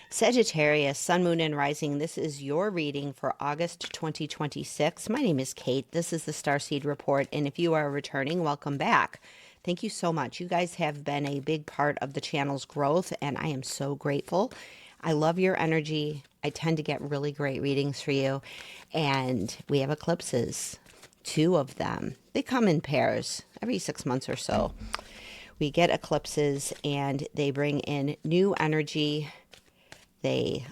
Sagittarius, Sun, Moon, and Rising. This is your reading for August 2026. My name is Kate. This is the Starseed Report. And if you are returning, welcome back. Thank you so much. You guys have been a big part of the channel's growth, and I am so grateful. I love your energy. I tend to get really great readings for you. And we have eclipses, 2 of them. They come in pairs every 6 months or so. We get eclipses, and they bring in new energy. They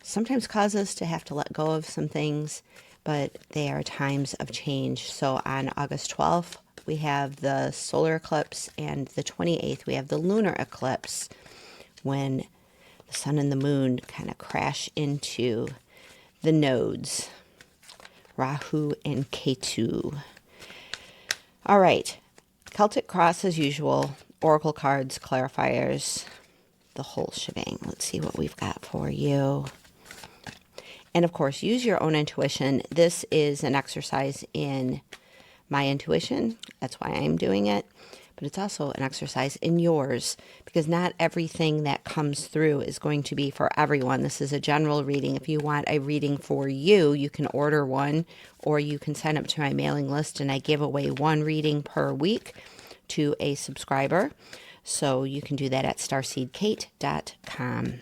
sometimes cause us to have to let go of some things, but they are times of change. So on August 12th, we have the solar eclipse, and the 28th, we have the lunar eclipse, when the sun and the moon kind of crash into the nodes, Rahu and Ketu. All right, Celtic Cross as usual, oracle cards, clarifiers, the whole shebang. Let's see what we've got for you. And of course, use your own intuition. This is an exercise in my intuition. That's why I'm doing it. But it's also an exercise in yours, because not everything that comes through is going to be for everyone. This is a general reading. If you want a reading for you, you can order one, or you can sign up to my mailing list, and I give away 1 reading per week to a subscriber. So you can do that at starseedkate.com.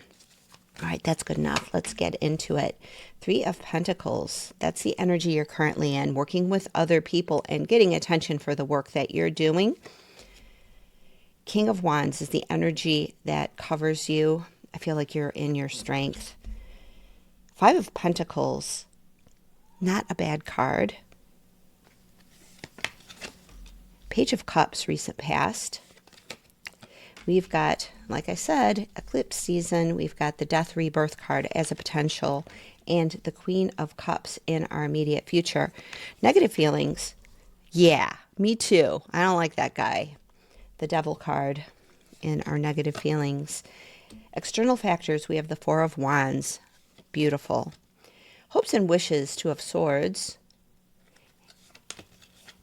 All right, that's good enough. Let's get into it. 3 of Pentacles. That's the energy you're currently in, working with other people and getting attention for the work that you're doing. King of Wands is the energy that covers you. I feel like you're in your strength. 5 of Pentacles. Not a bad card. Page of Cups, recent past. We've got, like I said, eclipse season. We've got the death rebirth card as a potential, and the Queen of Cups in our immediate future. Negative feelings. Yeah, me too. I don't like that guy. The Devil card in our negative feelings. External factors, we have the 4 of Wands. Beautiful. Hopes and wishes, 2 of Swords.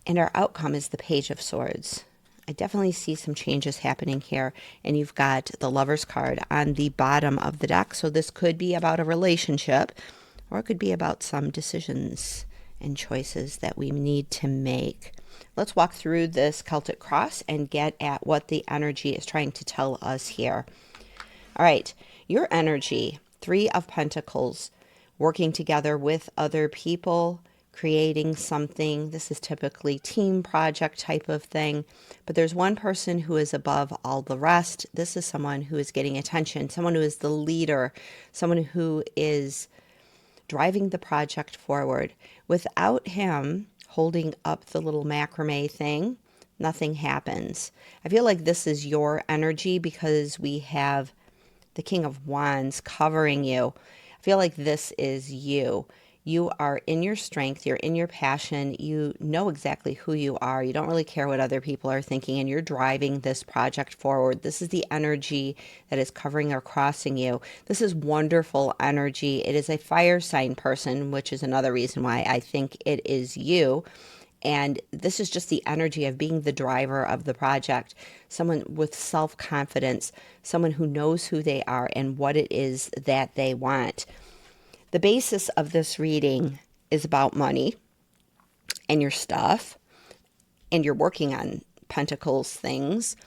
And our outcome is the Page of Swords. I definitely see some changes happening here. And you've got the Lover's card on the bottom of the deck. So this could be about a relationship, or it could be about some decisions and choices that we need to make. Let's walk through this Celtic Cross and get at what the energy is trying to tell us here. All right, your energy, 3 of Pentacles, working together with other people, creating something. This is typically team project type of thing, but there's one person who is above all the rest. This is someone who is getting attention, someone who is the leader, someone who is driving the project forward. Without him holding up the little macrame thing, nothing happens. I feel like this is your energy because we have the King of Wands covering you. I feel like this is you. You are in your strength, you're in your passion, you know exactly who you are, you don't really care what other people are thinking, and you're driving this project forward. This is the energy that is covering or crossing you. This is wonderful energy. It is a fire sign person, which is another reason why I think it is you. And this is just the energy of being the driver of the project, someone with self-confidence, someone who knows who they are and what it is that they want. The basis of this reading is about money and your stuff, and you're working on Pentacles things.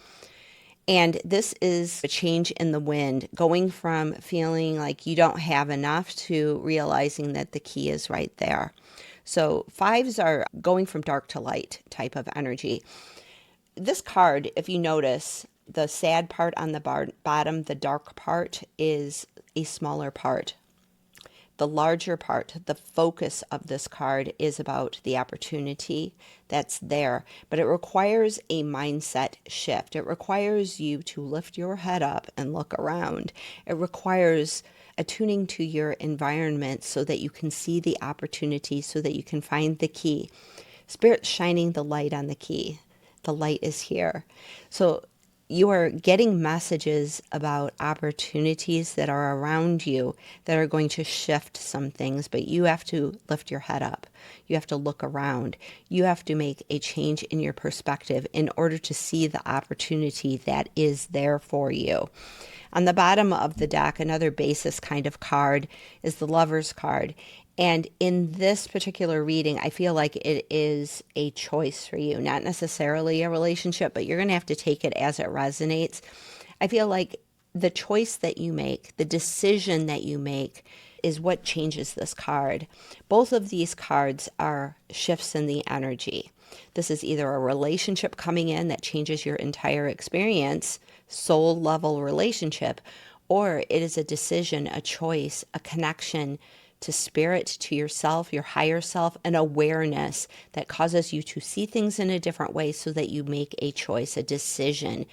And this is a change in the wind, going from feeling like you don't have enough to realizing that the key is right there. So 5s are going from dark to light type of energy. This card, if you notice, the sad part on the bottom, the dark part, is a smaller part. The larger part, the focus of this card is about the opportunity that's there, but it requires a mindset shift. It requires you to lift your head up and look around. It requires attuning to your environment so that you can see the opportunity, so that you can find the key. Spirit shining the light on the key. The light is here. So you are getting messages about opportunities that are around you that are going to shift some things, but you have to lift your head up. You have to look around. You have to make a change in your perspective in order to see the opportunity that is there for you. On the bottom of the deck, another basis kind of card is the Lover's card. And in this particular reading, I feel like it is a choice for you, not necessarily a relationship, but you're going to have to take it as it resonates. I feel like the choice that you make, the decision that you make, is what changes this card. Both of these cards are shifts in the energy. This is either a relationship coming in that changes your entire experience, soul level relationship, or it is a decision, a choice, a connection to spirit, to yourself, your higher self, an awareness that causes you to see things in a different way so that you make a choice, a decision.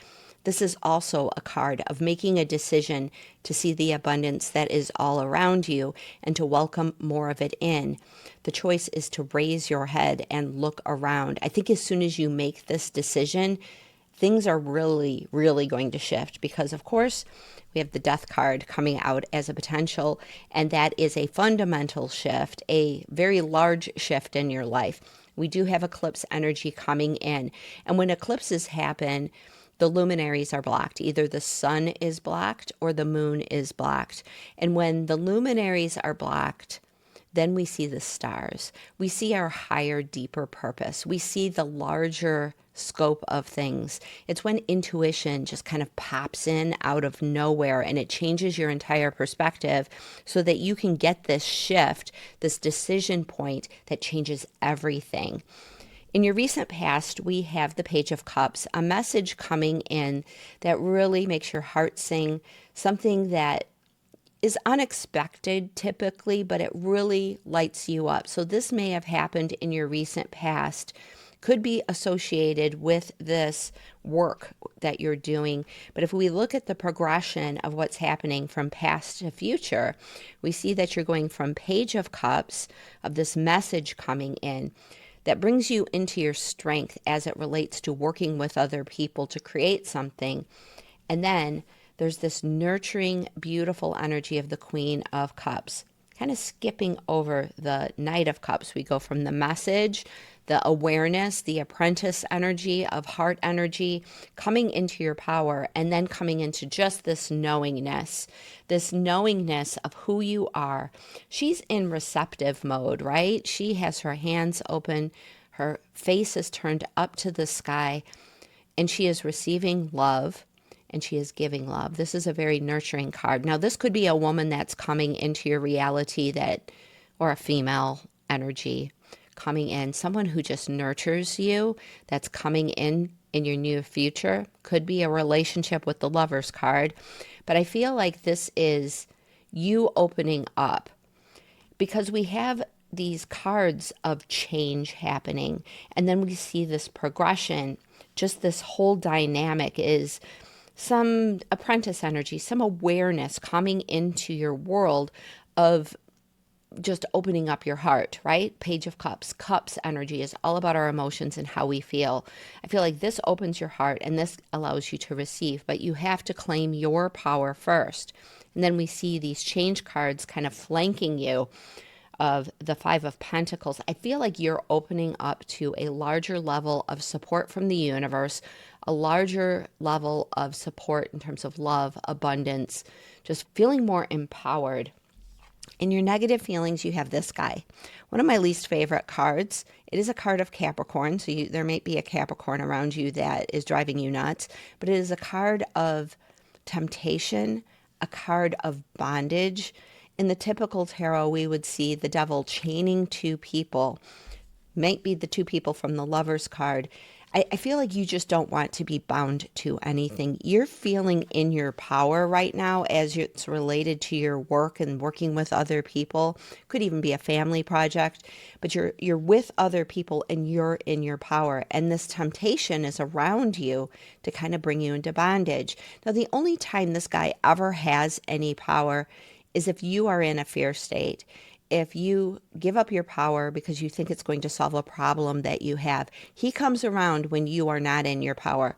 This is also a card of making a decision to see the abundance that is all around you and to welcome more of it in. The choice is to raise your head and look around. I think as soon as you make this decision, things are really, really going to shift because, of course, we have the Death card coming out as a potential, and that is a fundamental shift, a very large shift in your life. We do have eclipse energy coming in, and when eclipses happen, the luminaries are blocked. Either the sun is blocked or the moon is blocked. And when the luminaries are blocked, then we see the stars. We see our higher, deeper purpose. We see the larger scope of things. It's when intuition just kind of pops in out of nowhere and it changes your entire perspective so that you can get this shift, this decision point that changes everything. In your recent past, we have the Page of Cups, a message coming in that really makes your heart sing, something that is unexpected typically, but it really lights you up. So this may have happened in your recent past, could be associated with this work that you're doing. But if we look at the progression of what's happening from past to future, we see that you're going from Page of Cups, of this message coming in, that brings you into your strength as it relates to working with other people to create something. And then there's this nurturing, beautiful energy of the Queen of Cups, kind of skipping over the Knight of Cups. We go from the message, the awareness, the apprentice energy of heart energy, coming into your power, and then coming into just this knowingness of who you are. She's in receptive mode, right? She has her hands open, her face is turned up to the sky, and she is receiving love. And she is giving love. This is a very nurturing card. Now, this could be a woman that's coming into your reality or a female energy coming in, someone who just nurtures you, that's coming in your near future. Could be a relationship with the Lover's card. But I feel like this is you opening up because we have these cards of change happening. And then we see this progression, just this whole dynamic is some apprentice energy, some awareness coming into your world of just opening up your heart, right? Page of Cups. Cups energy is all about our emotions and how we feel. I feel like this opens your heart and this allows you to receive, but you have to claim your power first. And then we see these change cards kind of flanking you of the Five of Pentacles. I feel like you're opening up to a larger level of support from the universe, a larger level of support in terms of love, abundance, just feeling more empowered. In your negative feelings, you have this guy. One of my least favorite cards. It is a card of Capricorn, so there might be a Capricorn around you that is driving you nuts, but it is a card of temptation, a card of bondage. In the typical tarot, we would see the devil chaining two people, might be the two people from the Lover's card. I feel like you just don't want to be bound to anything. You're feeling in your power right now as it's related to your work and working with other people. Could even be a family project, but you're with other people and you're in your power. And this temptation is around you to kind of bring you into bondage. Now, the only time this guy ever has any power is if you are in a fear state. If you give up your power because you think it's going to solve a problem that you have, he comes around when you are not in your power.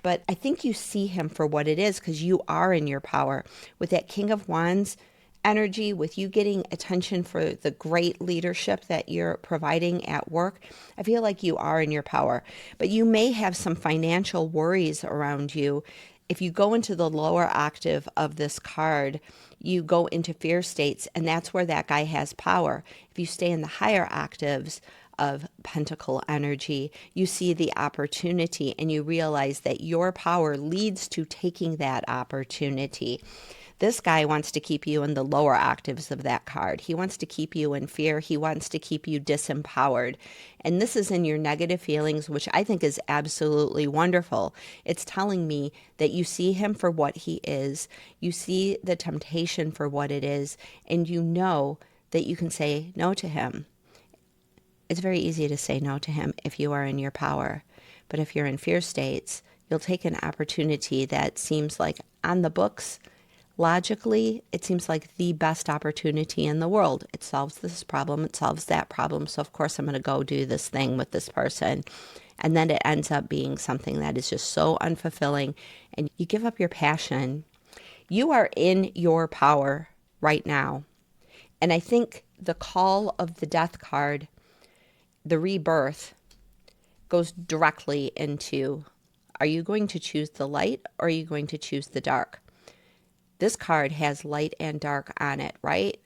But I think you see him for what it is because you are in your power. With that King of Wands energy, with you getting attention for the great leadership that you're providing at work, I feel like you are in your power. But you may have some financial worries around you. If you go into the lower octave of this card, you go into fear states, and that's where that guy has power. If you stay in the higher octaves of pentacle energy, you see the opportunity and you realize that your power leads to taking that opportunity. This guy wants to keep you in the lower octaves of that card. He wants to keep you in fear. He wants to keep you disempowered. And this is in your negative feelings, which I think is absolutely wonderful. It's telling me that you see him for what he is. You see the temptation for what it is. And you know that you can say no to him. It's very easy to say no to him if you are in your power. But if you're in fear states, you'll take an opportunity that seems like on the books, logically, it seems like the best opportunity in the world. It solves this problem, it solves that problem. So of course I'm going to go do this thing with this person. And then it ends up being something that is just so unfulfilling and you give up your passion. You are in your power right now. And I think the call of the death card, the rebirth, goes directly into, are you going to choose the light or are you going to choose the dark? This card has light and dark on it, right?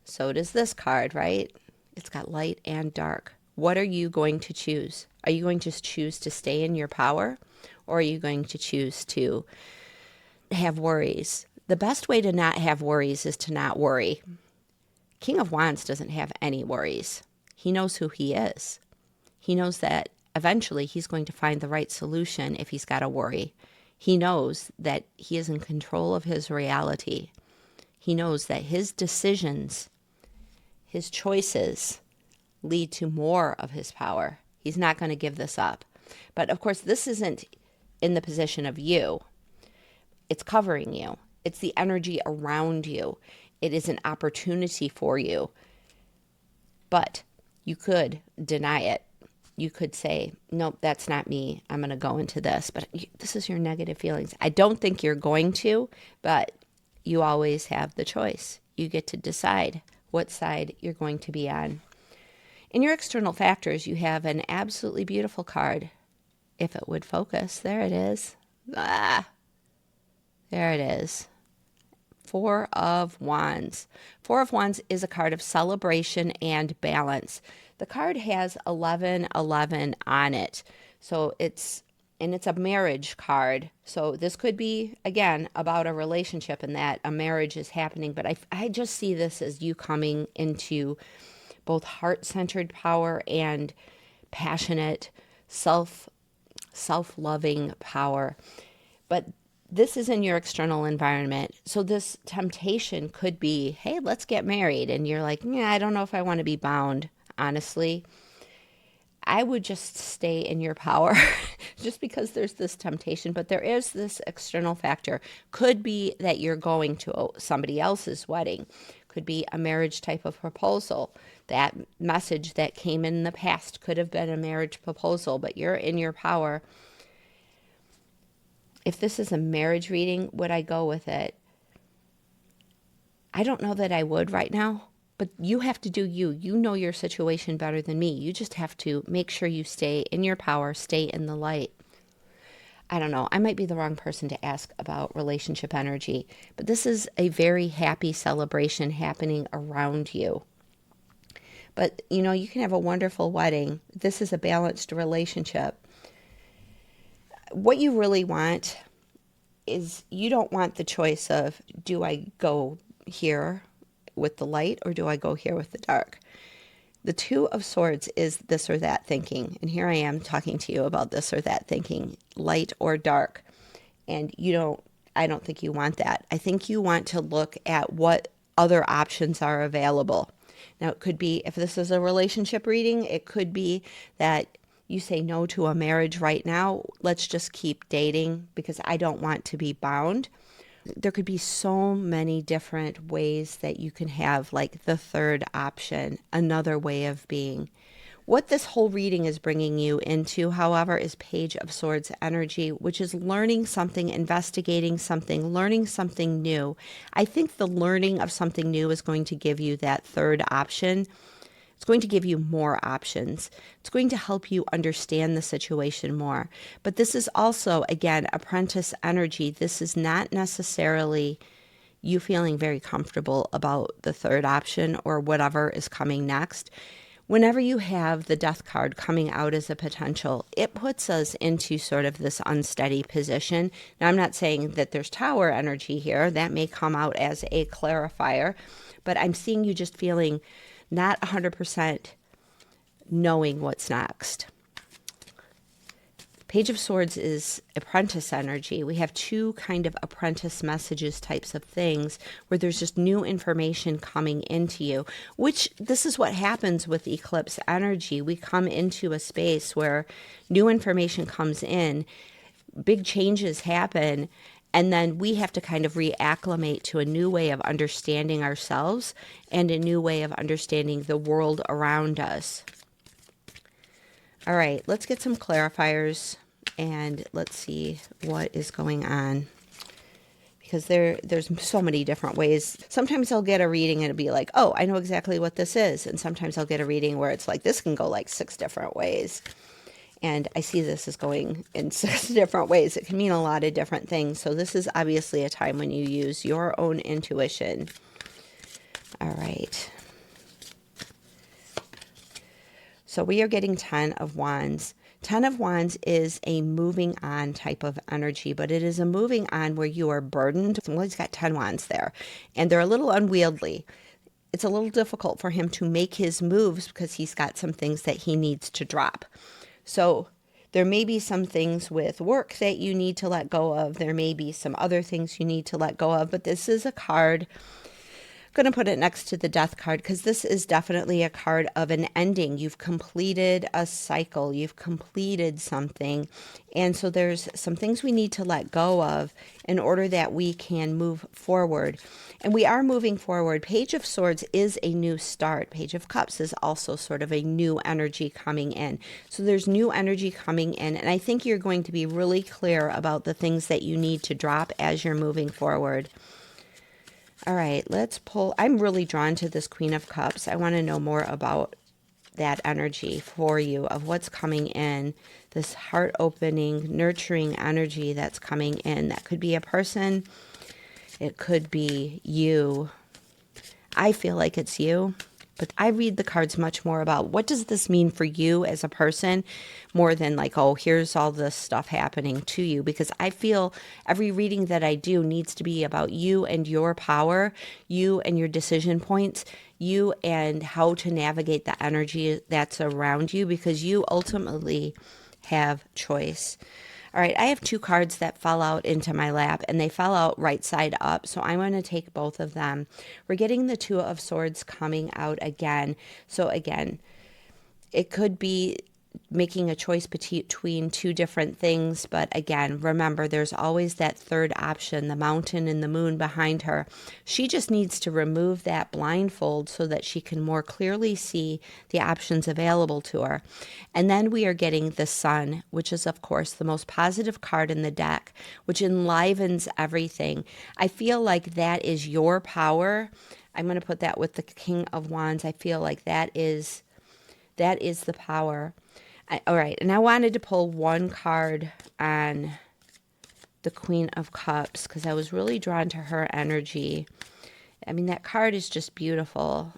So does this card, right? It's got light and dark. What are you going to choose? Are you going to choose to stay in your power? Or are you going to choose to have worries? The best way to not have worries is to not worry. King of Wands doesn't have any worries. He knows who he is. He knows that eventually he's going to find the right solution if he's got a worry. He knows that he is in control of his reality. He knows that his decisions, his choices, lead to more of his power. He's not going to give this up. But of course, this isn't in the position of you. It's covering you. It's the energy around you. It is an opportunity for you. But you could deny it. You could say, nope, that's not me. I'm going to go into this. But this is your negative feelings. I don't think you're going to, but you always have the choice. You get to decide what side you're going to be on. In your external factors, you have an absolutely beautiful card. If it would focus, there it is. There it is. Four of Wands. Four of Wands is a card of celebration and balance. The card has 1111 on it. So it's a marriage card. So this could be, again, about a relationship and that a marriage is happening. But I just see this as you coming into both heart-centered power and passionate, self-loving power. But this is in your external environment. So this temptation could be, hey, let's get married. And you're like, yeah, I don't know if I want to be bound. Honestly, I would just stay in your power just because there's this temptation. But there is this external factor. Could be that you're going to somebody else's wedding. Could be a marriage type of proposal. That message that came in the past could have been a marriage proposal, but you're in your power. If this is a marriage reading, would I go with it? I don't know that I would right now, but you have to do you. You know your situation better than me. You just have to make sure you stay in your power, stay in the light. I don't know. I might be the wrong person to ask about relationship energy, but this is a very happy celebration happening around you. But, you know, you can have a wonderful wedding. This is a balanced relationship. What you really want is you don't want the choice of, do I go here with the light or do I go here with the dark? The Two of Swords is this or that thinking. And here I am talking to you about this or that thinking, light or dark. And I don't think you want that. I think you want to look at what other options are available. Now, it could be, if this is a relationship reading, it could be that you say no to a marriage right now. Let's just keep dating because I don't want to be bound. There could be so many different ways that you can have, like the third option, another way of being. What this whole reading is bringing you into, however, is Page of Swords energy, which is learning something, investigating something, learning something new. I think the learning of something new is going to give you that third option. It's going to give you more options. It's going to help you understand the situation more. But this is also, again, apprentice energy. This is not necessarily you feeling very comfortable about the third option or whatever is coming next. Whenever you have the Death card coming out as a potential, it puts us into sort of this unsteady position. Now, I'm not saying that there's Tower energy here. That may come out as a clarifier, but I'm seeing you just feeling not 100% knowing what's next. Page of Swords is apprentice energy. We have two kind of apprentice messages types of things where there's just new information coming into you, which this is what happens with eclipse energy. We come into a space where new information comes in, big changes happen, and then we have to kind of reacclimate to a new way of understanding ourselves and a new way of understanding the world around us. All right, let's get some clarifiers and let's see what is going on. Because there's so many different ways. Sometimes I'll get a reading and it'll be like, oh, I know exactly what this is. And sometimes I'll get a reading where it's like, this can go like 6 different ways. And I see this as going in 6 different ways. It can mean a lot of different things. So this is obviously a time when you use your own intuition. All right. So we are getting 10 of Wands. 10 of Wands is a moving on type of energy, but it is a moving on where you are burdened. Well, he's got 10 Wands there, and they're a little unwieldy. It's a little difficult for him to make his moves because he's got some things that he needs to drop. So there may be some things with work that you need to let go of. There may be some other things you need to let go of, but this is a card. Going to put it next to the Death card because this is definitely a card of an ending. You've completed a cycle. You've completed something. And so there's some things we need to let go of in order that we can move forward. And we are moving forward. Page of Swords is a new start. Page of Cups is also sort of a new energy coming in. So there's new energy coming in. And I think you're going to be really clear about the things that you need to drop as you're moving forward. All right, let's pull. I'm really drawn to this Queen of Cups. I want to know more about that energy for you of what's coming in, this heart-opening, nurturing energy that's coming in. That could be a person. It could be you. I feel like it's you, but I read the cards much more about what does this mean for you as a person more than like, oh, here's all this stuff happening to you, because I feel every reading that I do needs to be about you and your power, you and your decision points, you and how to navigate the energy that's around you, because you ultimately have choice. All right, I have 2 cards that fell out into my lap, and they fell out right side up, so I'm going to take both of them. We're getting the 2 of Swords coming out again. So again, it could be making a choice between 2 different things, but again, remember, there's always that third option, the mountain and the moon behind her. She just needs to remove that blindfold so that she can more clearly see the options available to her. And then we are getting the Sun, which is, of course, the most positive card in the deck, which enlivens everything. I feel like that is your power. I'm going to put that with the King of Wands. I feel like that is the power. All right, and I wanted to pull one card on the Queen of Cups because I was really drawn to her energy. I mean, that card is just beautiful.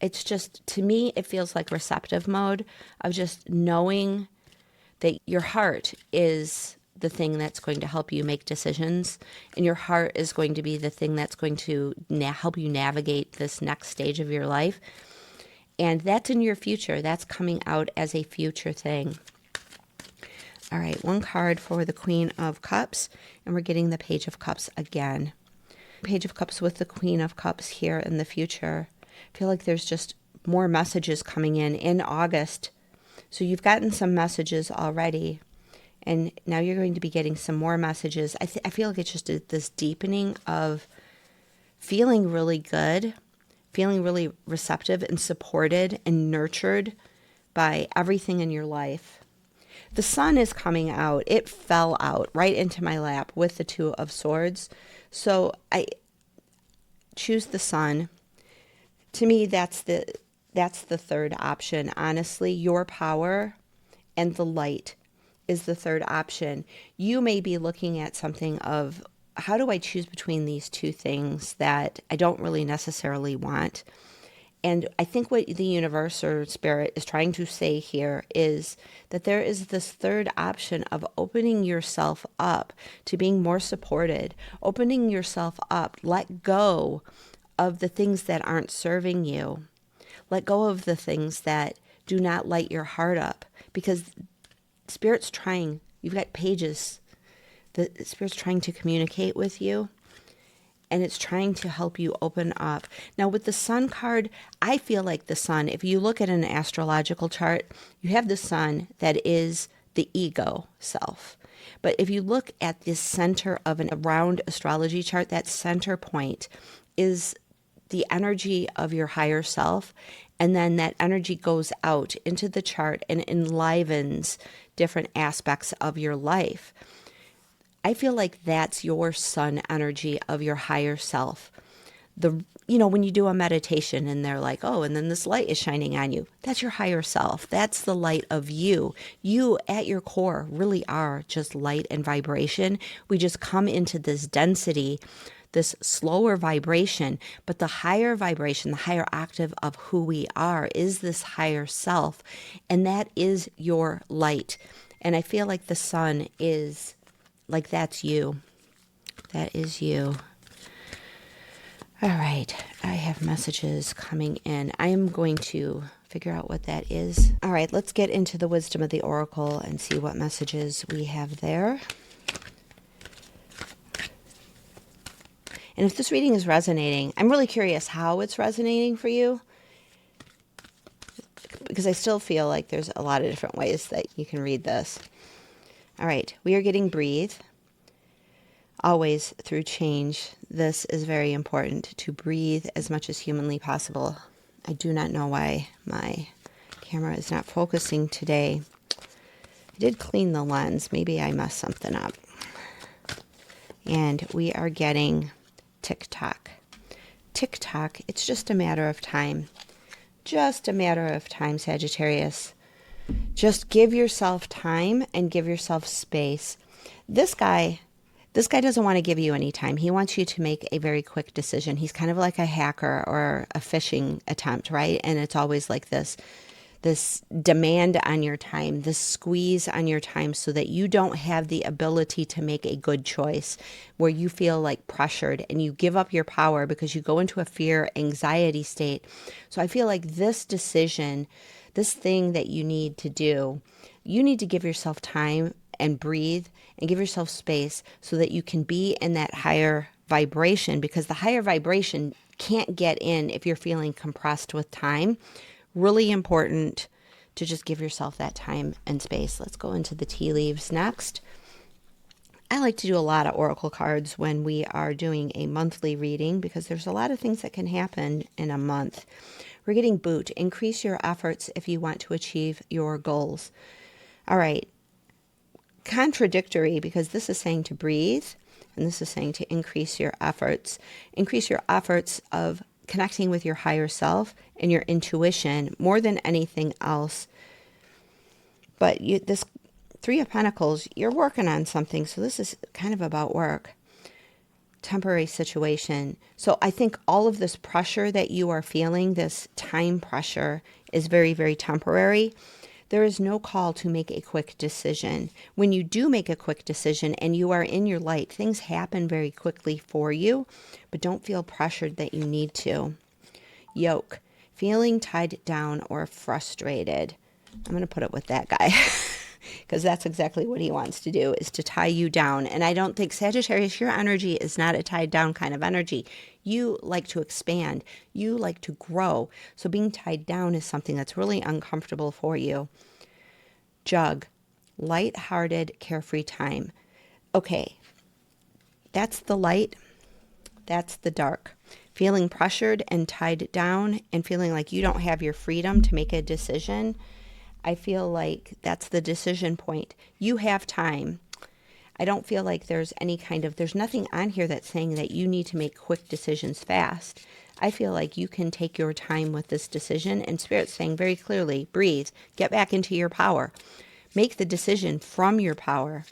It's just, to me, it feels like receptive mode of just knowing that your heart is the thing that's going to help you make decisions, and your heart is going to be the thing that's going to help you navigate this next stage of your life. And that's in your future. That's coming out as a future thing. All right, one card for the Queen of Cups, and we're getting the Page of Cups again. Page of Cups with the Queen of Cups here in the future. I feel like there's just more messages coming in August. So you've gotten some messages already, and now you're going to be getting some more messages. I feel like it's just this deepening of feeling really good, feeling really receptive and supported and nurtured by everything in your life. The sun is coming out. It fell out right into my lap with the Two of Swords. So I choose the sun. To me, that's the third option. Honestly, your power and the light is the third option. You may be looking at something of, how do I choose between these two things that I don't really necessarily want? And I think what the universe or spirit is trying to say here is that there is this third option of opening yourself up to being more supported, opening yourself up, let go of the things that aren't serving you. Let go of the things that do not light your heart up, because Spirit's trying, you've got pages, the Spirit's trying to communicate with you, and it's trying to help you open up. Now with the Sun card, I feel like the Sun, if you look at an astrological chart, you have the Sun that is the ego self. But if you look at the center of a round astrology chart, that center point is the energy of your higher self, and then that energy goes out into the chart and enlivens different aspects of your life. I feel like that's your sun energy of your higher self. When you do a meditation and they're like, oh, and then this light is shining on you, that's your higher self. That's the light of you. You at your core really are just light and vibration. We just come into this density, this slower vibration, but the higher vibration, the higher octave of who we are is this higher self, and that is your light. And I feel like the sun is like, that's you. That is you. All right, I have messages coming in. I am going to figure out what that is. All right, let's get into the wisdom of the oracle and see what messages we have there. And if this reading is resonating, I'm really curious how it's resonating for you, because I still feel like there's a lot of different ways that you can read this. All right, we are getting breathe. Always through change, this is very important, to breathe as much as humanly possible. I do not know why my camera is not focusing today. I did clean the lens. Maybe I messed something up. And we are getting tick-tock. Tick-tock, it's just a matter of time. Just a matter of time, Sagittarius. Just give yourself time and give yourself space. This guy doesn't want to give you any time. He wants you to make a very quick decision. He's kind of like a hacker or a phishing attempt, right? And it's always like this demand on your time, this squeeze on your time, so that you don't have the ability to make a good choice, where you feel like pressured and you give up your power because you go into a fear, anxiety state. So I feel like this decision, this thing that you need to do, you need to give yourself time and breathe and give yourself space so that you can be in that higher vibration, because the higher vibration can't get in if you're feeling compressed with time. Really important to just give yourself that time and space. Let's go into the tea leaves next. I like to do a lot of oracle cards when we are doing a monthly reading, because there's a lot of things that can happen in a month. We're getting boot. Increase your efforts if you want to achieve your goals. All right. Contradictory, because this is saying to breathe and this is saying to increase your efforts. Increase your efforts of connecting with your higher self and your intuition more than anything else. But this Three of Pentacles, you're working on something. So this is kind of about work. Temporary situation. So I think all of this pressure that you are feeling, this time pressure, is very, very temporary. There is no call to make a quick decision. When you do make a quick decision and you are in your light, things happen very quickly for you, but don't feel pressured that you need to. Yoke, feeling tied down or frustrated. I'm going to put it with that guy because that's exactly what he wants to do, is to tie you down. And I don't think, Sagittarius, your energy is not a tied down kind of energy. You like to expand. You like to grow. So being tied down is something that's really uncomfortable for you. Jug, light-hearted, carefree time. Okay, that's the light. That's the dark. Feeling pressured and tied down and feeling like you don't have your freedom to make a decision. I feel like that's the decision point. You have time. I don't feel like there's there's nothing on here that's saying that you need to make quick decisions fast. I feel like you can take your time with this decision, and Spirit's saying very clearly, breathe, get back into your power. Make the decision from your power.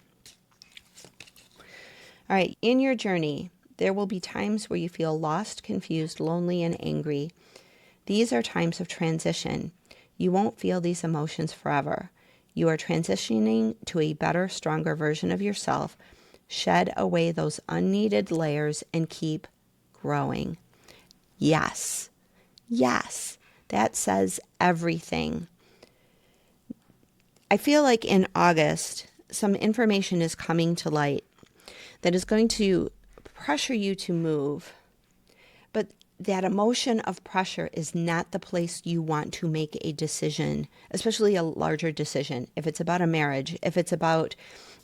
All right, in your journey, there will be times where you feel lost, confused, lonely, and angry. These are times of transition. You won't feel these emotions forever. You are transitioning to a better, stronger version of yourself. Shed away those unneeded layers and keep growing. Yes. Yes. That says everything. I feel like in August, some information is coming to light that is going to pressure you to move. But that emotion of pressure is not the place you want to make a decision, especially a larger decision. If it's about a marriage, if it's about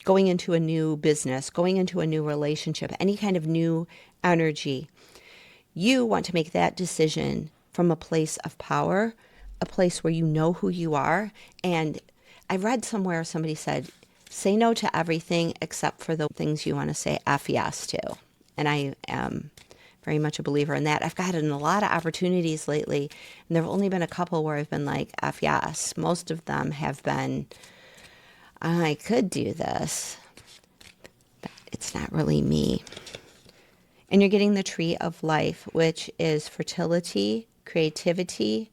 going into a new business, going into a new relationship, any kind of new energy, you want to make that decision from a place of power, a place where you know who you are. And I read somewhere somebody said, say no to everything except for the things you want to say F yes to. And I am very much a believer in that. I've gotten a lot of opportunities lately, and there have only been a couple where I've been like, F yes. Most of them have been, I could do this, but it's not really me. And you're getting the tree of life, which is fertility, creativity,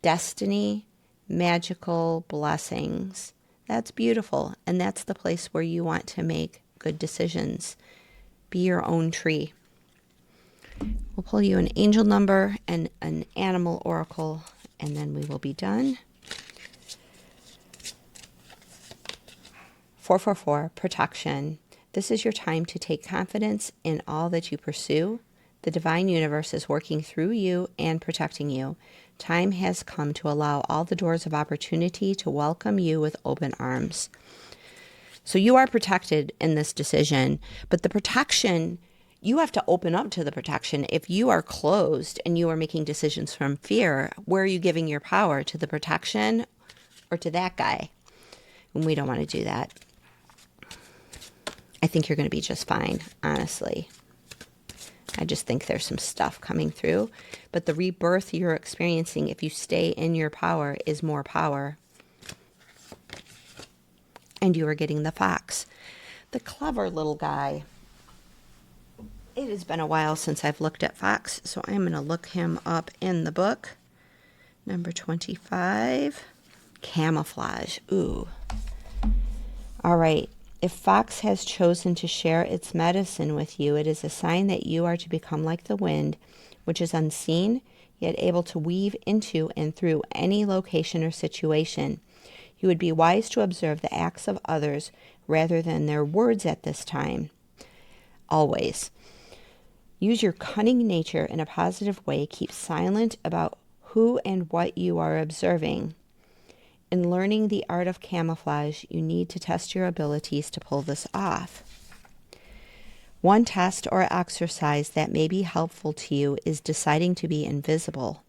destiny, magical blessings. That's beautiful. And that's the place where you want to make good decisions. Be your own tree. We'll pull you an angel number and an animal oracle, and then we will be done. 444, protection. This is your time to take confidence in all that you pursue. The divine universe is working through you and protecting you. Time has come to allow all the doors of opportunity to welcome you with open arms. So you are protected in this decision, but the protection, you have to open up to the protection. If you are closed and you are making decisions from fear, where are you giving your power? To the protection or to that guy? And we don't want to do that. I think you're going to be just fine, honestly. I just think there's some stuff coming through. But the rebirth you're experiencing, if you stay in your power, is more power. And you are getting the fox. The clever little guy. It has been a while since I've looked at fox, so I'm going to look him up in the book. Number 25. Camouflage. Ooh. All right. If fox has chosen to share its medicine with you, it is a sign that you are to become like the wind, which is unseen, yet able to weave into and through any location or situation. You would be wise to observe the acts of others rather than their words at this time. Always. Use your cunning nature in a positive way. Keep silent about who and what you are observing. In learning the art of camouflage, you need to test your abilities to pull this off. One test or exercise that may be helpful to you is deciding to be invisible.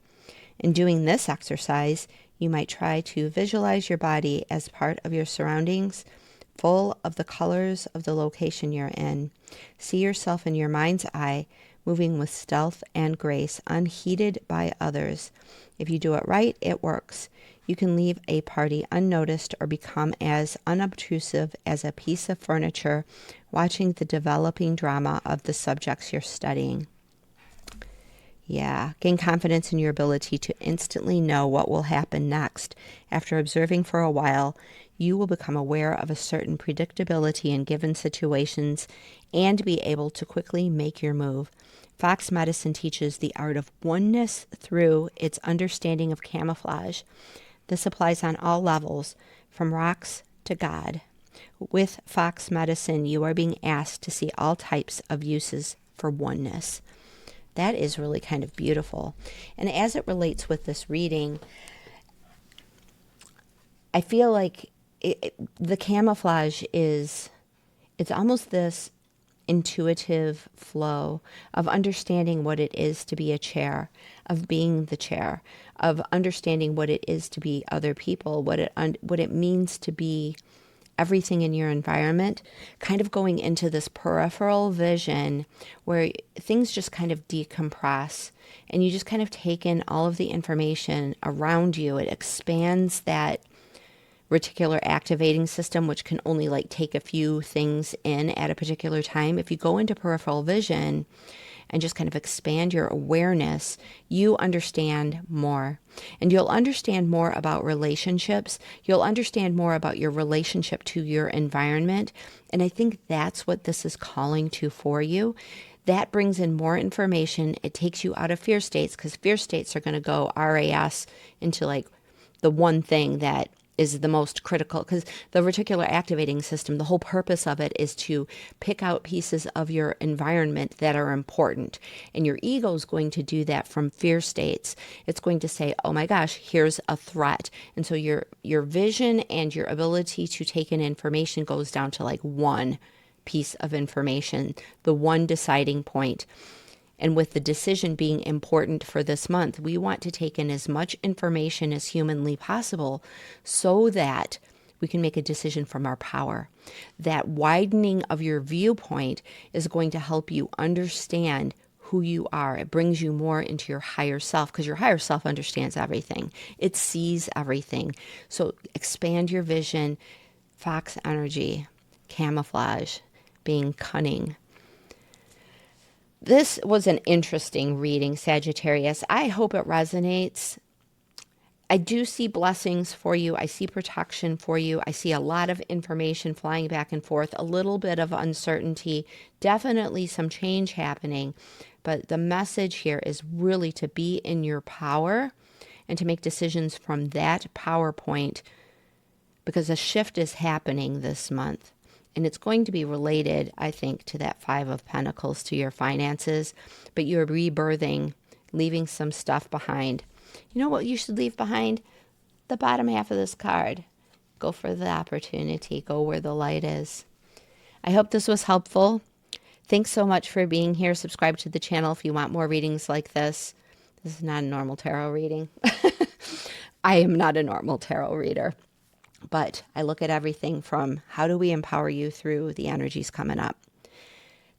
In doing this exercise, you might try to visualize your body as part of your surroundings, full of the colors of the location you're in. See yourself in your mind's eye, moving with stealth and grace, unheeded by others. If you do it right, it works. You can leave a party unnoticed or become as unobtrusive as a piece of furniture, watching the developing drama of the subjects you're studying. Yeah, gain confidence in your ability to instantly know what will happen next. After observing for a while, you will become aware of a certain predictability in given situations and be able to quickly make your move. Fox medicine teaches the art of oneness through its understanding of camouflage. This applies on all levels, from rocks to God. With fox medicine, you are being asked to see all types of uses for oneness. That is really kind of beautiful. And as it relates with this reading, I feel like the camouflage is, it's almost this intuitive flow of understanding what it is to be a chair, of being the chair, of understanding what it is to be other people, what it means to be everything in your environment, kind of going into this peripheral vision where things just kind of decompress and you just kind of take in all of the information around you. It expands that reticular activating system, which can only like take a few things in at a particular time. If you go into peripheral vision and just kind of expand your awareness, you understand more. And you'll understand more about relationships. You'll understand more about your relationship to your environment. And I think that's what this is calling to for you. That brings in more information. It takes you out of fear states, because fear states are going to go RAS into like the one thing that is the most critical, because the reticular activating system, the whole purpose of it is to pick out pieces of your environment that are important. And your ego is going to do that from fear states. It's going to say, oh my gosh, here's a threat. And so your vision and your ability to take in information goes down to like one piece of information, the one deciding point. And with the decision being important for this month, we want to take in as much information as humanly possible so that we can make a decision from our power. That widening of your viewpoint is going to help you understand who you are. It brings you more into your higher self, because your higher self understands everything. It sees everything. So expand your vision, fox energy, camouflage, being cunning. This was an interesting reading, Sagittarius. I hope it resonates. I do see blessings for you. I see protection for you. I see a lot of information flying back and forth, a little bit of uncertainty, definitely some change happening. But the message here is really to be in your power and to make decisions from that power point, because a shift is happening this month. And it's going to be related, I think, to that Five of Pentacles, to your finances. But you're rebirthing, leaving some stuff behind. You know what you should leave behind? The bottom half of this card. Go for the opportunity. Go where the light is. I hope this was helpful. Thanks so much for being here. Subscribe to the channel if you want more readings like this. This is not a normal tarot reading. I am not a normal tarot reader. But I look at everything from how do we empower you through the energies coming up.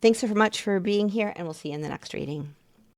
Thanks so much for being here, and we'll see you in the next reading.